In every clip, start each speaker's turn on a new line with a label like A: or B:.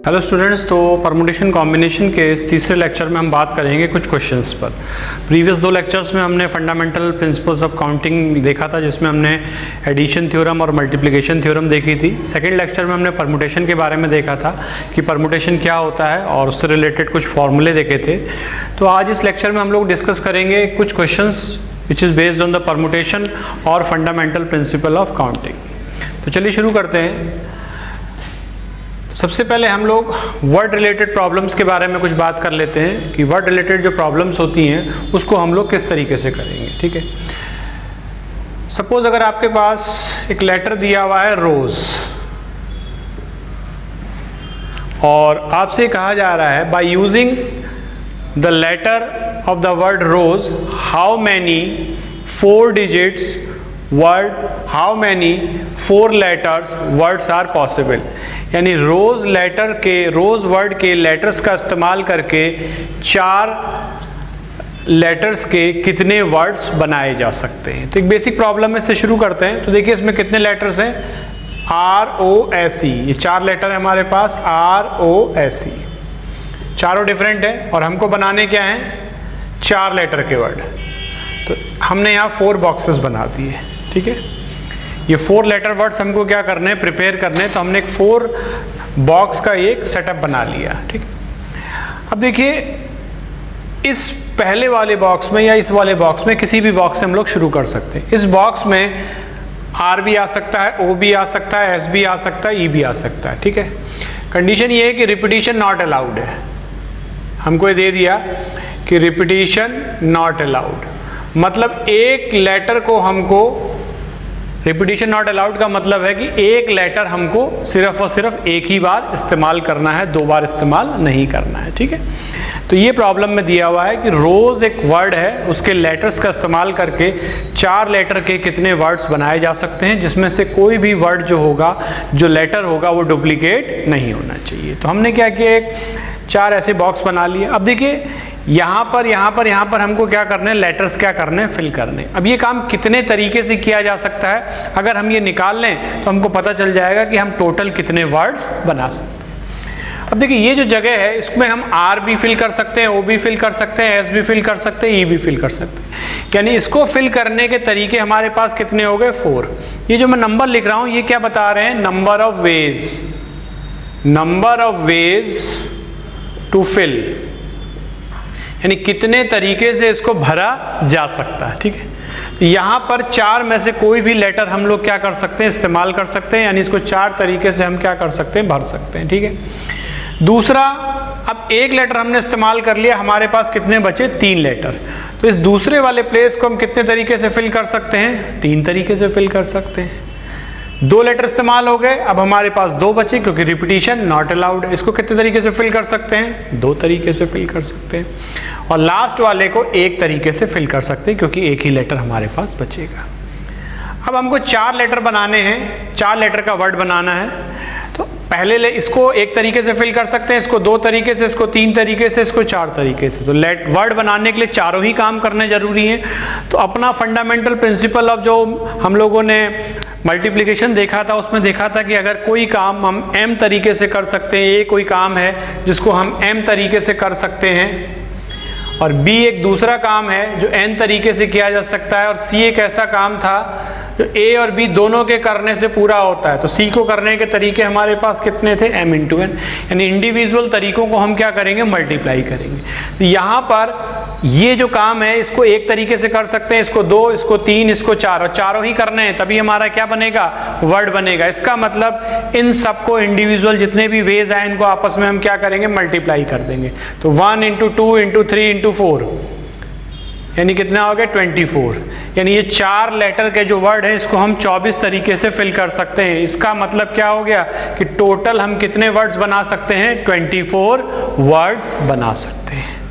A: Hello students, तो permutation combination के इस तीसरे लेक्चर में हम बात करेंगे कुछ क्वेश्चंस पर। प्रीवियस दो लेक्चर्स में हमने फंडामेंटल प्रिंसिपल्स ऑफ काउंटिंग देखा था, जिसमें हमने एडिशन थ्योरम और मल्टीप्लिकेशन थ्योरम देखी थी। सेकंड लेक्चर में हमने परमुटेशन के बारे में देखा था कि परमुटेशन क्या होता है और उससे रिलेटेड कुछ फॉर्मूले देखे थे। तो आज इस लेक्चर में हम लोग डिस्कस करेंगे कुछ questions which is based on the permutation और फंडामेंटल प्रिंसिपल ऑफ काउंटिंग। तो चलिए शुरू करते हैं। सबसे पहले हम लोग वर्ड रिलेटेड प्रॉब्लम्स के बारे में कुछ बात कर लेते हैं कि वर्ड रिलेटेड जो प्रॉब्लम्स होती हैं उसको हम लोग किस तरीके से करेंगे। ठीक है, सपोज अगर आपके पास एक लेटर दिया हुआ है रोज, और आपसे कहा जा रहा है by using the letter of the word rose how many 4 digits word, how many 4 letters words are possible. यानी रोज लेटर के, रोज वर्ड के लेटर्स का इस्तेमाल करके 4 लेटर्स के कितने वर्ड्स बनाए जा सकते हैं। तो एक बेसिक प्रॉब्लम में से शुरू करते हैं। तो देखिए इसमें कितने लेटर्स हैं, ROSE, ये 4 लेटर है हमारे पास, ROSE, चारों डिफरेंट है और हमको बनाने क्या है, 4 लेटर के वर्ड। तो हमने यहाँ 4 बॉक्सेस बना दिए। ठीक है, ये 4 लेटर वर्ड्स हमको क्या करने हैं, प्रिपेयर करने हैं। तो हमने एक 4 बॉक्स का एक सेटअप बना लिया। ठीक, अब देखिए इस पहले वाले बॉक्स में या इस वाले बॉक्स में, किसी भी बॉक्स से हम लोग शुरू कर सकते हैं। इस बॉक्स में R भी आ सकता है, O भी आ सकता है, S भी आ सकता है, E भी आ सकता है। ठीक है, कंडीशन ये है कि रिपीटिशन नॉट अलाउड है। हमको ये दे दिया कि रिपीटिशन नॉट अलाउड, मतलब एक लेटर को हमको, रिपीटिशन नॉट अलाउड का मतलब है कि एक लेटर हमको सिर्फ और सिर्फ एक ही बार इस्तेमाल करना है, 2 बार इस्तेमाल नहीं करना है। ठीक है, तो ये प्रॉब्लम में दिया हुआ है कि रोज एक वर्ड है, उसके लेटर्स का इस्तेमाल करके 4 लेटर के कितने वर्ड्स बनाए जा सकते हैं, जिसमें से कोई भी वर्ड जो होगा, जो लेटर होगा, वो डुप्लीकेट नहीं होना चाहिए। तो हमने क्या किया, एक 4 ऐसे बॉक्स बना लिए। अब देखिए यहाँ पर हमको क्या करना है, लेटर्स क्या करने हैं, फिल करने। अब ये काम कितने तरीके से किया जा सकता है, अगर हम ये निकाल लें तो हमको पता चल जाएगा कि हम टोटल कितने वर्ड्स बना सकते हैं। अब देखिए ये जो जगह है, इसमें हम R भी फिल कर सकते हैं, O भी फिल कर सकते हैं, S भी फिल कर सकते हैं, E भी फिल कर सकते हैं। यानी इसको फिल करने के तरीके हमारे पास कितने हो गए, 4। ये जो मैं नंबर लिख रहा हूँ, ये क्या बता रहे हैं, number of ways to fill, यानी कितने तरीके से इसको भरा जा सकता है। ठीक है, यहाँ पर 4 में से कोई भी लेटर हम लोग क्या कर सकते हैं, इस्तेमाल कर सकते हैं, यानी इसको 4 तरीके से हम क्या कर सकते हैं, भर सकते हैं। ठीक है, दूसरा, अब एक लेटर हमने इस्तेमाल कर लिया, हमारे पास कितने बचे, 3 लेटर। तो इस दूसरे वाले प्लेस को हम कितने तरीके से फिल कर सकते हैं, 3 तरीके से फिल कर सकते हैं। 2 लेटर इस्तेमाल हो गए, अब हमारे पास 2 बचे, क्योंकि रिपीटिशन नॉट अलाउड है। इसको कितने तरीके से फिल कर सकते हैं, 2 तरीके से फिल कर सकते हैं। और लास्ट वाले को 1 तरीके से फिल कर सकते हैं, क्योंकि एक ही लेटर हमारे पास बचेगा। अब हमको 4 लेटर बनाने हैं, 4 लेटर का वर्ड बनाना है। तो पहले इसको 1 तरीके से फिल कर सकते हैं, इसको 2 तरीके से, इसको 3 तरीके से, इसको 4 तरीके से। तो वर्ड बनाने के लिए चारों ही काम करने जरूरी हैं। तो अपना फंडामेंटल प्रिंसिपल ऑफ जो हम लोगों ने मल्टीप्लिकेशन देखा था, उसमें देखा था कि अगर कोई काम हम m तरीके से कर सकते हैं, ये कोई काम है जिसको हम m तरीके से कर सकते हैं, और B एक दूसरा काम है जो n तरीके से किया जा सकता है, और C एक ऐसा काम था जो A और B दोनों के करने से पूरा होता है। तो C को करने के तरीके हमारे पास कितने थे, m × n, यानी इंडिविजुअल तरीकों को हम क्या करेंगे, मल्टीप्लाई करेंगे। तो यहाँ पर ये जो काम है, इसको 1 तरीके से कर सकते हैं, इसको 2, इसको 3, इसको 4, और चारों ही करने हैं, तभी हमारा क्या बनेगा, वर्ड बनेगा। इसका मतलब इन सबको इंडिविजुअल जितने भी वेज आए, इनको आपस में हम क्या करेंगे, मल्टीप्लाई कर देंगे। तो 1 × 2 × 3 × 4, यानी कितना हो गया, 24। यानी ये 4 लेटर के जो वर्ड है, इसको हम 24 तरीके से फिल कर सकते हैं। इसका मतलब क्या हो गया कि टोटल हम कितने वर्ड्स बना सकते हैं, 24 वर्ड्स बना सकते हैं।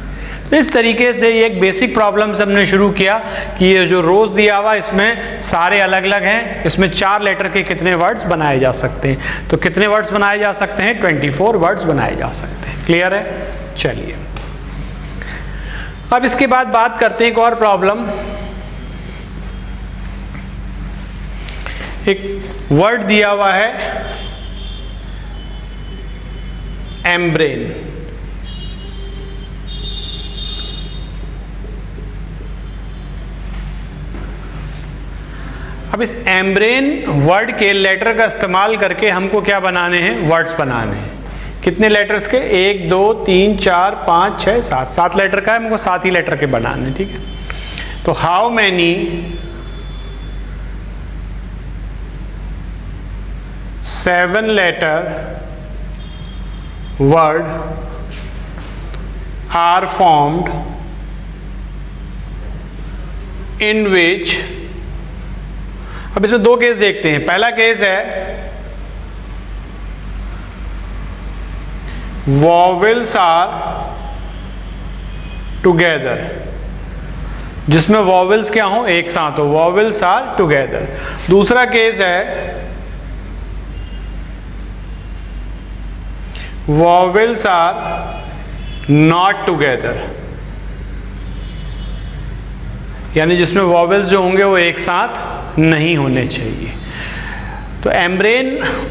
A: तो इस तरीके से ये एक बेसिक प्रॉब्लम से हमने शुरू किया कि ये जो रोज दिया हुआ, इसमें सारे अलग अलग हैं, इसमें 4 लेटर के कितने वर्ड्स बनाए जा सकते हैं। तो कितने वर्ड्स बनाए जा सकते हैं, 24 वर्ड्स बनाए जा सकते हैं। क्लियर है, चलिए अब इसके बाद बात करते हैं एक और प्रॉब्लम। एक वर्ड दिया हुआ है एम्ब्रेन। अब इस एम्ब्रेन वर्ड के लेटर का इस्तेमाल करके हमको क्या बनाने हैं, वर्ड्स बनाने हैं। कितने लेटर्स के, 1 2 3 4 5 6 7, 7 लेटर का है, हमको 7 ही लेटर के बनाने हैं, ठीक है। तो how many 7 letter word are formed in which, अब इसमें 2 केस देखते हैं। पहला केस है वॉवेल्स आर टुगेदर, जिसमें वॉवेल्स क्या हो, एक साथ हो, वॉवेल्स आर टुगेदर। दूसरा केस है वॉवेल्स आर नॉट टुगेदर, यानी जिसमें वॉवेल्स जो होंगे वो एक साथ नहीं होने चाहिए। तो एम्ब्रेन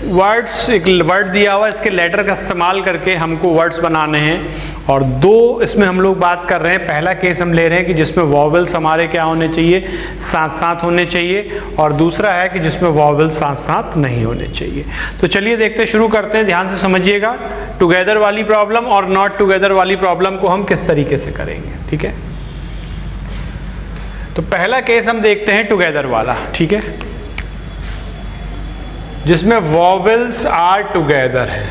A: वर्ड्स, एक वर्ड दिया हुआ, इसके लेटर का इस्तेमाल करके हमको वर्ड्स बनाने हैं। और 2 इसमें हम लोग बात कर रहे हैं। पहला केस हम ले रहे हैं कि जिसमें वॉवेल्स हमारे क्या होने चाहिए, साथ साथ होने चाहिए, और दूसरा है कि जिसमें वॉवेल्स साथ साथ नहीं होने चाहिए। तो चलिए देखते, शुरू करते हैं। ध्यान से समझिएगा, टुगेदर वाली प्रॉब्लम और नॉट टुगेदर वाली प्रॉब्लम को हम किस तरीके से करेंगे, ठीक है। तो पहला केस हम देखते हैं टुगेदर वाला, ठीक है, जिसमें वॉवेल्स आर टुगेदर है,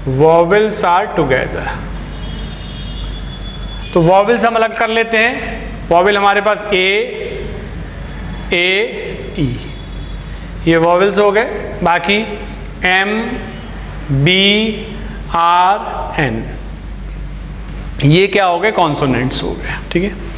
A: वॉवेल्स आर टुगेदर। तो वॉवेल्स हम अलग कर लेते हैं। वॉवेल हमारे पास ए ई, ये वॉवेल्स हो गए। बाकी एम बी आर एन, ये क्या हो गए, कॉन्सोनेंट्स हो गए, ठीक है।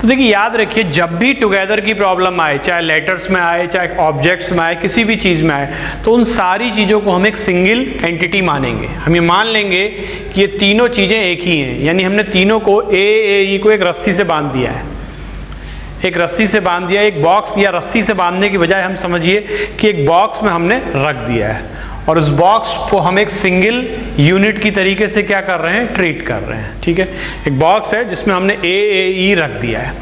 A: तो देखिए याद रखिए, जब भी टुगेदर की प्रॉब्लम आए, चाहे लेटर्स में आए, चाहे ऑब्जेक्ट्स में आए, किसी भी चीज़ में आए, तो उन सारी चीज़ों को हम एक सिंगल एंटिटी मानेंगे। हम ये मान लेंगे कि ये तीनों चीज़ें एक ही हैं, यानी हमने तीनों को ए ई को एक रस्सी से बांध दिया है, एक रस्सी से बांध दिया। एक बॉक्स या रस्सी से बांधने की बजाय हम समझिए कि एक बॉक्स में हमने रख दिया है, और उस बॉक्स को हम एक सिंगल यूनिट की तरीके से क्या कर रहे हैं, ट्रीट कर रहे हैं, ठीक है। एक बॉक्स है जिसमें हमने ए ई रख दिया है।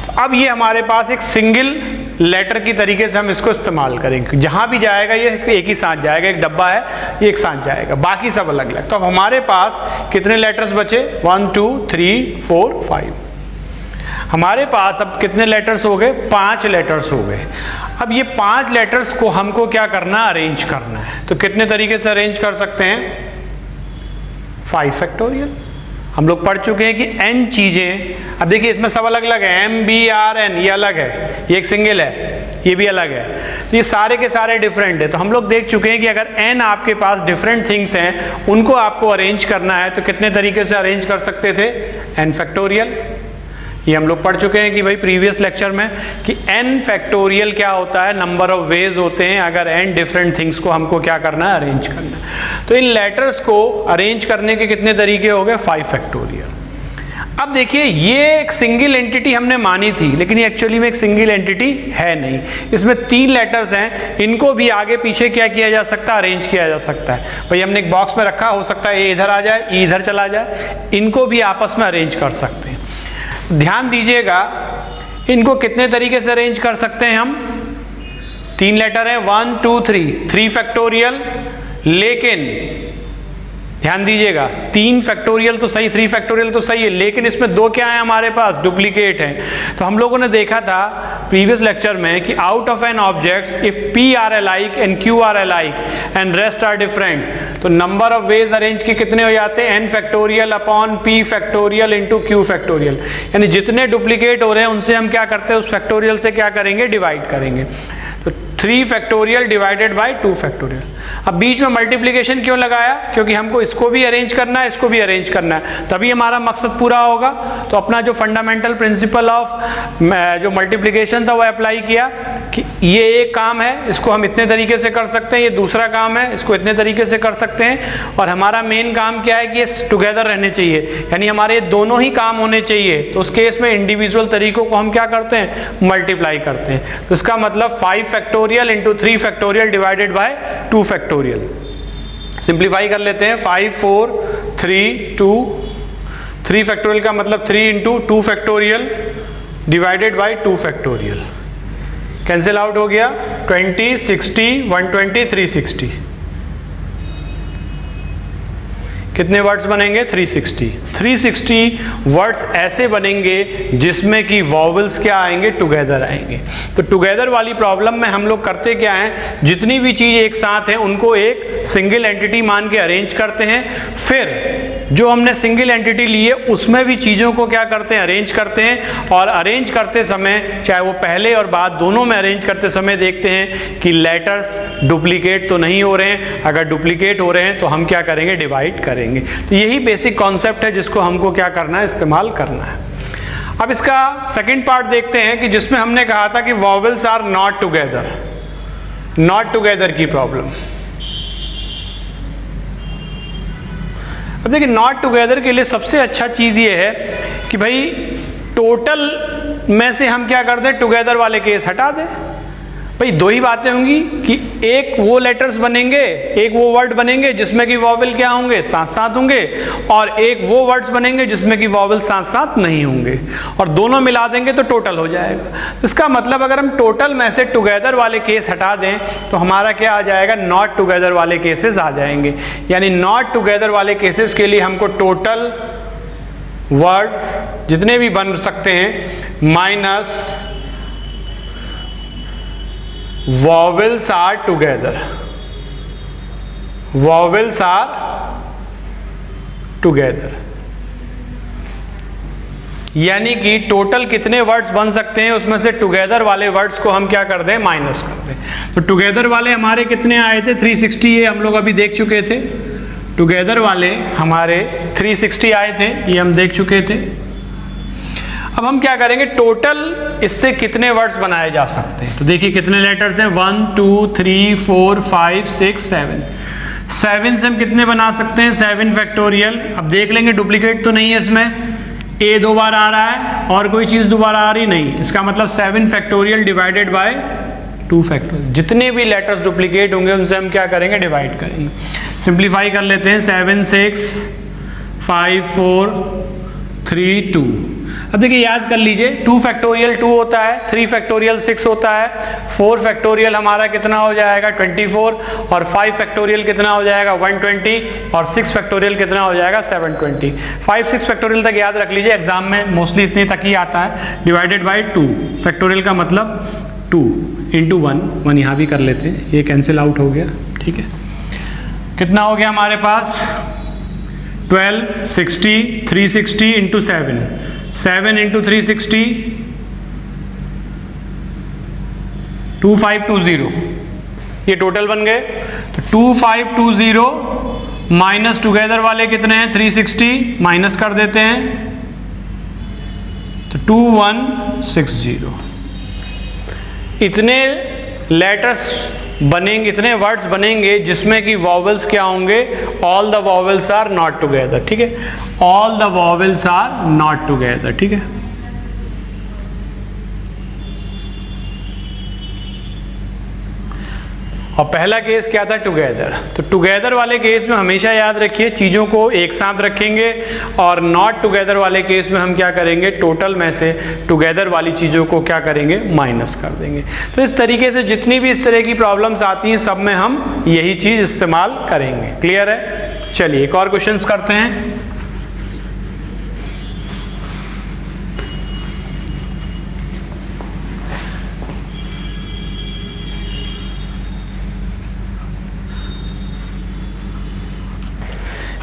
A: तो अब ये हमारे पास एक सिंगल लेटर की तरीके से हम इसको इस्तेमाल करेंगे। जहां भी जाएगा ये एक ही साथ जाएगा, एक डब्बा है ये एक साथ जाएगा, बाकी सब अलग अलग। तो अब हमारे पास कितने लेटर्स बचे, 1 2 3 4 5। हमारे पास अब कितने लेटर्स हो गए, 5 लेटर्स हो गए। अब ये 5 लेटर्स को हमको क्या करना, अरेंज करना है। तो कितने तरीके से अरेंज कर सकते हैं, 5 फैक्टोरियल। हम लोग पढ़ चुके हैं कि n चीजें, अब देखिए इसमें सब अलग अलग है, m b r n ये अलग है, ये एक सिंगल है, ये भी अलग है, तो ये सारे के सारे डिफरेंट है। तो हम लोग देख चुके हैं कि अगर n आपके पास डिफरेंट थिंग्स हैं, उनको आपको अरेंज करना है, तो कितने तरीके से अरेंज कर सकते थे, n फैक्टोरियल। ये हम लोग पढ़ चुके हैं कि भाई प्रीवियस लेक्चर में कि n फैक्टोरियल क्या होता है, नंबर ऑफ वेज होते हैं अगर n डिफरेंट थिंग्स को हमको क्या करना है, अरेंज करना है। तो इन लेटर्स को अरेंज करने के कितने तरीके हो गए, 5 फैक्टोरियल। अब देखिए ये एक सिंगल एंटिटी हमने मानी थी, लेकिन ये एक्चुअली में एक सिंगल एंटिटी है नहीं। इसमें 3 लेटर्स हैं, इनको भी आगे पीछे क्या किया जा सकता है, अरेंज किया जा सकता है। भाई हमने एक बॉक्स में रखा, हो सकता है ए इधर आ जाए, ई इधर चला जाए, इनको भी आपस में अरेंज कर सकते हैं। ध्यान दीजिएगा, इनको कितने तरीके से अरेंज कर सकते हैं हम, 3 लेटर है, 1 2 3 फैक्टोरियल। लेकिन ध्यान दीजिएगा, 3 फैक्टोरियल तो सही, 3 फैक्टोरियल तो सही है, लेकिन इसमें 2 क्या है हमारे पास, डुप्लीकेट हैं। तो हम लोगों ने देखा था प्रीवियस लेक्चर में कि out of n objects if p are alike and q are alike and rest are different, तो नंबर ऑफ वेज अरेंज के कितने हो जाते हैं, n factorial upon p factorial into q factorial. यानी जितने डुप्लीकेट हो रहे हैं उनसे हम क्या करते हैं, उस फैक्टोरियल से क्या करेंगे, डिवाइड करेंगे। तो 3 फैक्टोरियल डिवाइडेड बाय 2 फैक्टोरियल। अब बीच में मल्टीप्लिकेशन क्यों लगाया, क्योंकि हमको इसको भी अरेंज करना है, इसको भी अरेंज करना है, तभी हमारा मकसद पूरा होगा। तो अपना जो फंडामेंटल प्रिंसिपल ऑफ जो मल्टीप्लिकेशन था वो अप्लाई किया कि ये एक काम है, इसको हम इतने तरीके से कर सकते हैं, ये दूसरा काम है, इसको इतने तरीके से कर सकते हैं, और हमारा मेन काम क्या है कि ये टुगेदर रहने चाहिए, यानी हमारे दोनों ही काम होने चाहिए। तो उस केस में इंडिविजुअल तरीकों को हम क्या करते हैं, मल्टीप्लाई करते हैं। तो इसका मतलब 5 factorial into 3 factorial divided by 2 factorial. Simplify कर लेते हैं, 5 4 3 2, 3 फैक्टोरियल का मतलब 3 into 2 factorial divided by 2 factorial, cancel out हो गया, 20 60 120 360, कितने वर्ड्स बनेंगे 360 वर्ड्स ऐसे बनेंगे जिसमें कि वॉवल्स क्या आएंगे, टुगेदर आएंगे। तो टुगेदर वाली प्रॉब्लम में हम लोग करते क्या हैं, जितनी भी चीज एक साथ है उनको एक सिंगल एंटिटी मान के अरेंज करते हैं, फिर जो हमने सिंगल एंटिटी ली है उसमें भी चीजों को क्या करते हैं, अरेंज करते हैं। और अरेंज करते समय चाहे वो पहले और बाद दोनों में अरेंज करते समय देखते हैं कि लेटर्स डुप्लीकेट तो नहीं हो रहे हैं, अगर डुप्लीकेट हो रहे हैं तो हम क्या करेंगे, डिवाइड करेंगे। तो यही बेसिक कॉन्सेप्ट है जिसको हमको क्या करना है, इस्तेमाल करना है। अब इसका सेकंड पार्ट देखते हैं कि जिसमें हमने कहा था कि vowels are not together, not together की प्रॉब्लम। अब देखिए नॉट टुगेदर के लिए सबसे अच्छा चीज ये है कि भाई टोटल में से हम क्या कर दें, टुगेदर वाले केस हटा दें। भाई दो ही बातें होंगी कि एक वो लेटर्स बनेंगे, एक वो वर्ड बनेंगे जिसमें कि वॉवेल क्या होंगे, साथ साथ होंगे, और एक वो वर्ड्स बनेंगे जिसमें कि वॉवेल साथ साथ नहीं होंगे, और दोनों मिला देंगे तो टोटल हो जाएगा। इसका मतलब अगर हम टोटल में से टुगेदर वाले केस हटा दें तो हमारा क्या आ जाएगा, नॉट टुगेदर वाले केसेस आ जाएंगे। यानी नॉट टुगेदर वाले केसेस के लिए हमको टोटल वर्ड्स जितने भी बन सकते हैं minus vowels are together, vowels are together, यानी कि टोटल कितने वर्ड्स बन सकते हैं उसमें से टुगेदर वाले वर्ड्स को हम क्या कर दें, माइनस कर दें। तो टुगेदर वाले हमारे कितने आए थे, 360, ये हम लोग अभी देख चुके थे। टुगेदर वाले हमारे 360 आए थे, ये हम देख चुके थे। अब हम क्या करेंगे, टोटल इससे कितने वर्ड्स बनाए जा सकते हैं। तो देखिए कितने लेटर्स हैं, 1 2 3 4 5 6 7, 7 से हम कितने बना सकते हैं, 7 फैक्टोरियल। अब देख लेंगे डुप्लीकेट तो नहीं है इसमें, ए 2 बार आ रहा है और कोई चीज़ दोबारा आ रही नहीं, इसका मतलब 7 फैक्टोरियल डिवाइडेड बाय 2 फैक्टोरियल। जितने भी लेटर्स डुप्लीकेट होंगे उनसे हम क्या करेंगे, डिवाइड करेंगे। सिंप्लीफाई कर लेते हैं, 7 6 5 4 3 2। अब देखिए याद कर लीजिए, 2 फैक्टोरियल 2 होता है, 3 फैक्टोरियल 6 होता है, 4 फैक्टोरियल हमारा कितना हो जाएगा 24, और 5 फैक्टोरियल कितना हो जाएगा 120, और 6 फैक्टोरियल कितना हो जाएगा 720। 5 6 फैक्टोरियल तक याद रख लीजिए, एग्जाम में मोस्टली इतने तक ही आता है। डिवाइडेड बाई 2 फैक्टोरियल का मतलब 2 इंटू 1 यहाँ भी कर लेते हैं, ये कैंसिल आउट हो गया, ठीक है। कितना हो गया हमारे पास 12 60 360 इंटू 7, 7 इंटू 360 2520, ये टोटल बन गए। तो 2520 माइनस टुगेदर वाले कितने हैं 360, माइनस कर देते हैं तो 2160। इतने लेटर्स बनेंगे, इतने वर्ड्स बनेंगे जिसमें कि वॉवेल्स क्या होंगे, all the vowels are not together, ठीक है, all the vowels are not together, ठीक है। और पहला केस क्या था, टुगेदर। तो टुगेदर वाले केस में हमेशा याद रखिए चीज़ों को एक साथ रखेंगे, और नॉट टुगेदर वाले केस में हम क्या करेंगे, टोटल में से टुगेदर वाली चीज़ों को क्या करेंगे, माइनस कर देंगे। तो इस तरीके से जितनी भी इस तरह की प्रॉब्लम्स आती हैं सब में हम यही चीज़ इस्तेमाल करेंगे। क्लियर है? चलिए एक और क्वेश्चन करते हैं।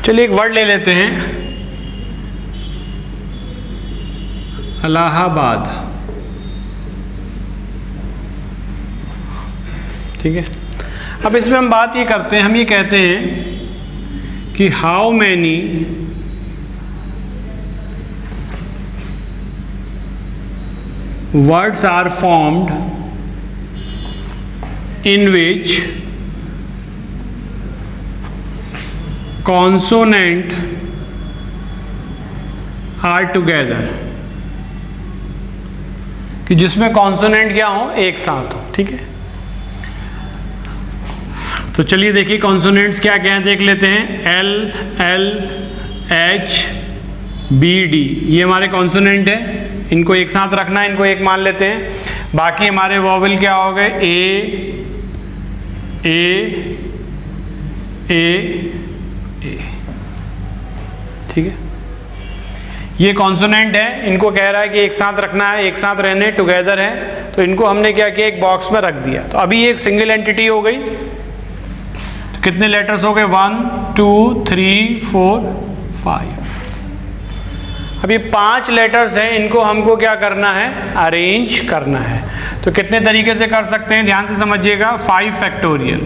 A: चलिए एक वर्ड ले लेते हैं, इलाहाबाद, ठीक है। अब इसमें हम बात ये करते हैं, हम ये कहते हैं कि how many words are formed in which consonant are together, कि जिसमें कॉन्सोनेंट क्या हो, एक साथ हो, ठीक है। तो चलिए देखिए कॉन्सोनेंट्स क्या क्या हैं, देख लेते हैं। L, L, H, B, D, ये हमारे कॉन्सोनेंट है, इनको एक साथ रखना है, इनको एक मान लेते हैं। बाकी हमारे वॉवेल क्या हो गए, ए, ए, ए, ए, ठीक है। ये कॉन्सोनेंट है, इनको कह रहा है कि एक साथ रखना है, एक साथ रहने, टुगेदर है, तो इनको हमने क्या किया, एक बॉक्स में रख दिया। तो अभी ये एक सिंगल एंटिटी हो गई। तो कितने लेटर्स हो गए, 1 2 3 4 5। अब ये 5 लेटर्स हैं, इनको हमको क्या करना है, अरेंज करना है। तो कितने तरीके से कर सकते हैं, ध्यान से समझिएगा। 5 फैक्टोरियल,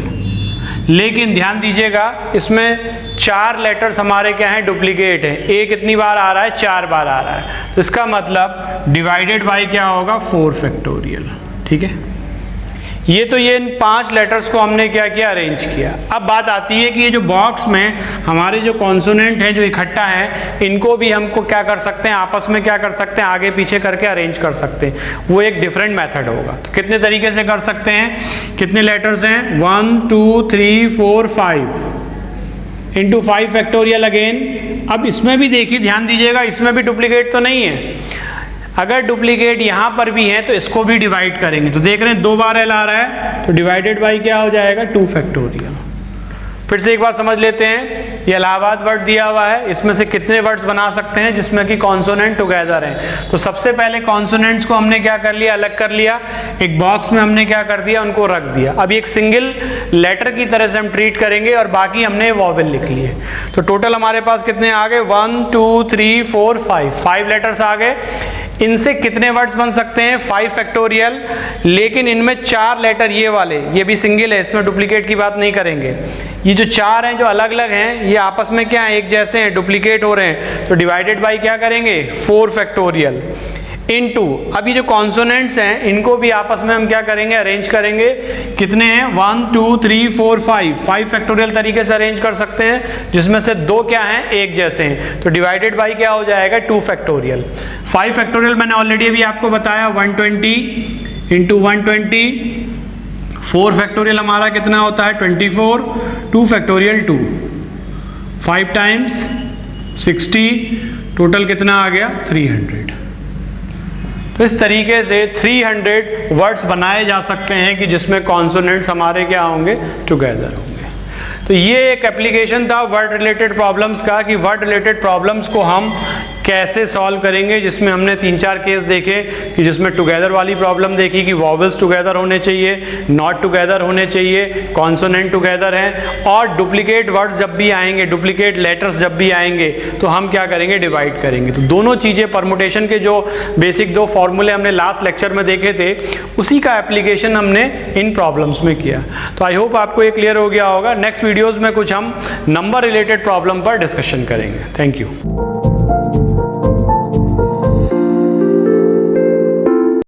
A: लेकिन ध्यान दीजिएगा इसमें 4 लेटर्स हमारे क्या हैं, डुप्लीकेट है। ए कितनी बार आ रहा है, 4 बार आ रहा है, तो इसका मतलब डिवाइडेड बाय क्या होगा, 4 फैक्टोरियल, ठीक है। ये तो ये इन 5 लेटर्स को हमने क्या किया, अरेंज किया। अब बात आती है कि ये जो बॉक्स में हमारे जो कॉन्सोनेंट हैं जो इकट्ठा हैं, इनको भी हमको क्या कर सकते हैं, आपस में क्या कर सकते हैं, आगे पीछे करके अरेंज कर सकते हैं। वो एक डिफरेंट मेथड होगा। तो कितने तरीके से कर सकते हैं, कितने लेटर्स हैं, 1 2 3 4 5 इंटू 5 फैक्टोरियल अगेन। अब इसमें भी देखिए, ध्यान दीजिएगा, इसमें भी डुप्लीकेट तो नहीं है। अगर डुप्लीकेट यहाँ पर भी है तो इसको भी डिवाइड करेंगे। तो देख रहे हैं 2 बार एल आ रहा है, तो डिवाइडेड बाई क्या हो जाएगा, 2 फैक्टोरियल। फिर से एक बार समझ लेते हैं, ये इलाहाबाद वर्ड दिया हुआ है, इसमें से कितने वर्ड्स बना सकते हैं जिसमें कि कॉन्सोनेंट टुगेदर हैं। तो सबसे पहले कॉन्सोनेंट्स को हमने क्या कर लिया, अलग कर लिया, एक बॉक्स में हमने क्या कर दिया, उनको रख दिया। अब एक सिंगल लेटर की तरह से हम ट्रीट करेंगे और बाकी हमने वॉवेल लिख लिए। तो टोटल हमारे पास कितने आ गए, 1 2 3 4 5 लेटर्स आ गए। इनसे कितने वर्ड्स बन सकते हैं, 5 फैक्टोरियल, लेकिन इनमें 4 लेटर ये वाले, ये भी सिंगल है, इसमें डुप्लीकेट की बात नहीं करेंगे। ये जो 4 हैं जो अलग अलग हैं, ये आपस में क्या है, एक जैसे हैं, डुप्लीकेट हो रहे हैं, तो डिवाइडेड बाई क्या करेंगे, 4 फैक्टोरियल इनटू, अभी जो कॉन्सोनेंट्स हैं इनको भी आपस में हम क्या करेंगे, अरेंज करेंगे। कितने हैं, 1 2 3 4 5 फैक्टोरियल तरीके से अरेंज कर सकते हैं, जिसमें से 2 क्या हैं, एक जैसे हैं, तो डिवाइडेड बाई क्या हो जाएगा, 2 फैक्टोरियल। 5 फैक्टोरियल मैंने ऑलरेडी अभी आपको बताया, 120 इंटू 120। 4 फैक्टोरियल हमारा कितना होता है, 24, 2 फैक्टोरियल 2, 5 टाइम्स 60, टोटल कितना आ गया, 300। तो इस तरीके से 300 वर्ड्स बनाए जा सकते हैं कि जिसमें कॉन्सोनेंट्स हमारे क्या होंगे, टुगेदर होंगे। तो ये एक एप्लीकेशन था वर्ड रिलेटेड प्रॉब्लम्स का, कि वर्ड रिलेटेड प्रॉब्लम्स को हम कैसे सॉल्व करेंगे, जिसमें हमने 3-4 केस देखे कि जिसमें टुगेदर वाली प्रॉब्लम देखी कि वॉवेल्स टुगेदर होने चाहिए, नॉट टुगेदर होने चाहिए, कॉन्सोनेंट टुगेदर हैं, और डुप्लीकेट वर्ड्स जब भी आएंगे, डुप्लीकेट लेटर्स जब भी आएंगे, तो हम क्या करेंगे, डिवाइड करेंगे। तो दोनों चीज़ें, परमुटेशन के जो बेसिक 2 फॉर्मूले हमने लास्ट लेक्चर में देखे थे, उसी का एप्लीकेशन हमने इन प्रॉब्लम्स में किया। तो आई होप आपको ये क्लियर हो गया होगा। नेक्स्ट वीडियोज़ में कुछ हम नंबर रिलेटेड प्रॉब्लम पर डिस्कशन करेंगे। Thank you.